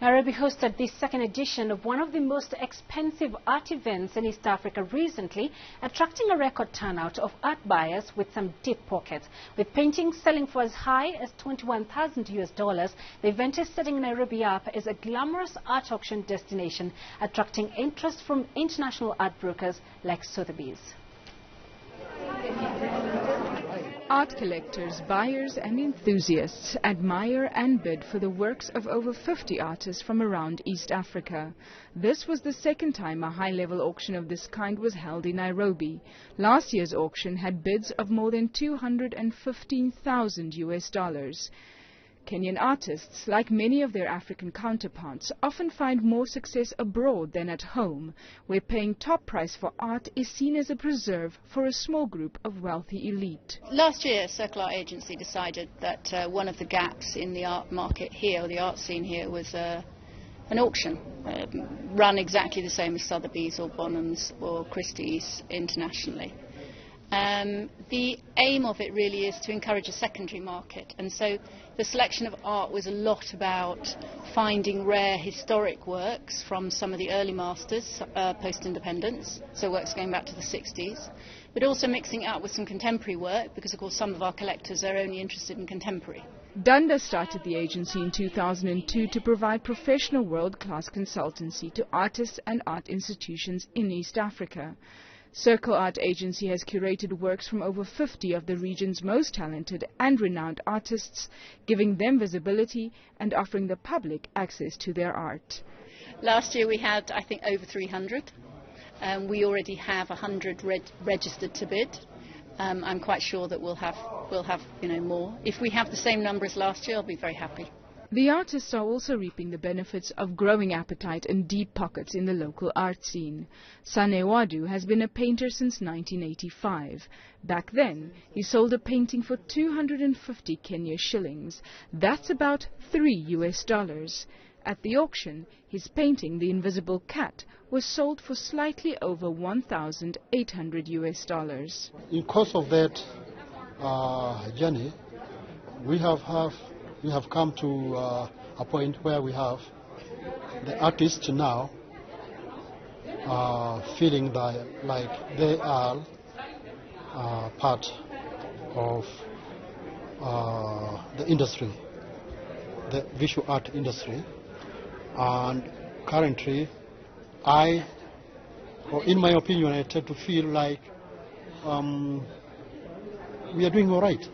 Nairobi hosted the second edition of one of the most expensive art events in East Africa recently, attracting a record turnout of art buyers with some deep pockets. With paintings selling for as high as $21,000, the event is setting Nairobi up as a glamorous art auction destination, attracting interest from international art brokers like Sotheby's. Art collectors, buyers and enthusiasts admire and bid for the works of over 50 artists from around East Africa. This was the second time a high-level auction of this kind was held in Nairobi. Last year's auction had bids of more than $215,000. Kenyan artists, like many of their African counterparts, often find more success abroad than at home, where paying top price for art is seen as a preserve for a small group of wealthy elite. Last year, Circle Art Agency decided that one of the gaps in the art market here, or the art scene here, was an auction run exactly the same as Sotheby's or Bonhams or Christie's internationally. The aim of it really is to encourage a secondary market, and so the selection of art was a lot about finding rare historic works from some of the early masters post-independence, so works going back to the 60s, but also mixing it up with some contemporary work, because of course some of our collectors are only interested in contemporary. Dundas started the agency in 2002 to provide professional world-class consultancy to artists and art institutions in East Africa. Circle Art Agency has curated works from over 50 of the region's most talented and renowned artists, giving them visibility and offering the public access to their art. Last year we had, I think, over 300. We already have 100 registered to bid. I'm quite sure that we'll have more. If we have the same number as last year, I'll be very happy. The artists are also reaping the benefits of growing appetite and deep pockets in the local art scene. Sane Wadu has been a painter since 1985. Back then, he sold a painting for 250 Kenya shillings. That's about $3. At the auction, his painting, The Invisible Cat, was sold for slightly over $1,800. In course of that journey, we have come to a point where we have the artists now feeling that like they are part of the industry, the visual art industry, and currently in my opinion, I tend to feel like we are doing all right.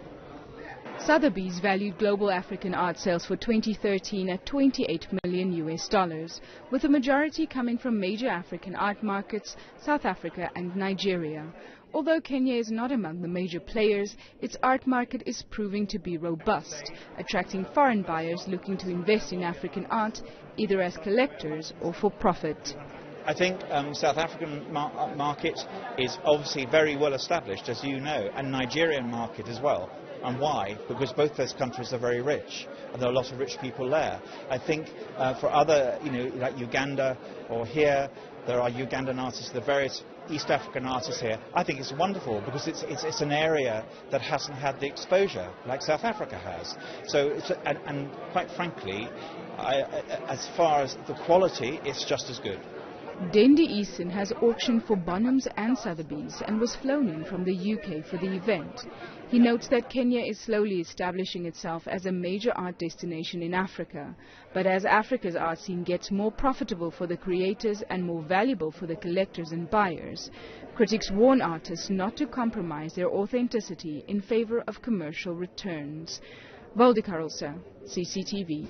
Sotheby's valued global African art sales for 2013 at $28 million, with the majority coming from major African art markets, South Africa and Nigeria. Although Kenya is not among the major players, its art market is proving to be robust, attracting foreign buyers looking to invest in African art, either as collectors or for profit. I think South African market is obviously very well established, as you know, and Nigerian market as well. And why? Because both those countries are very rich, and there are a lot of rich people there. I think for other, like Uganda or here, there are Ugandan artists, the various East African artists here. I think it's wonderful because it's an area that hasn't had the exposure like South Africa has. So, and quite frankly, as far as the quality, it's just as good. Dendi Eason has auctioned for Bonhams and Sotheby's and was flown in from the UK for the event. He notes that Kenya is slowly establishing itself as a major art destination in Africa. But as Africa's art scene gets more profitable for the creators and more valuable for the collectors and buyers, critics warn artists not to compromise their authenticity in favor of commercial returns. Valde Carolsa, CCTV.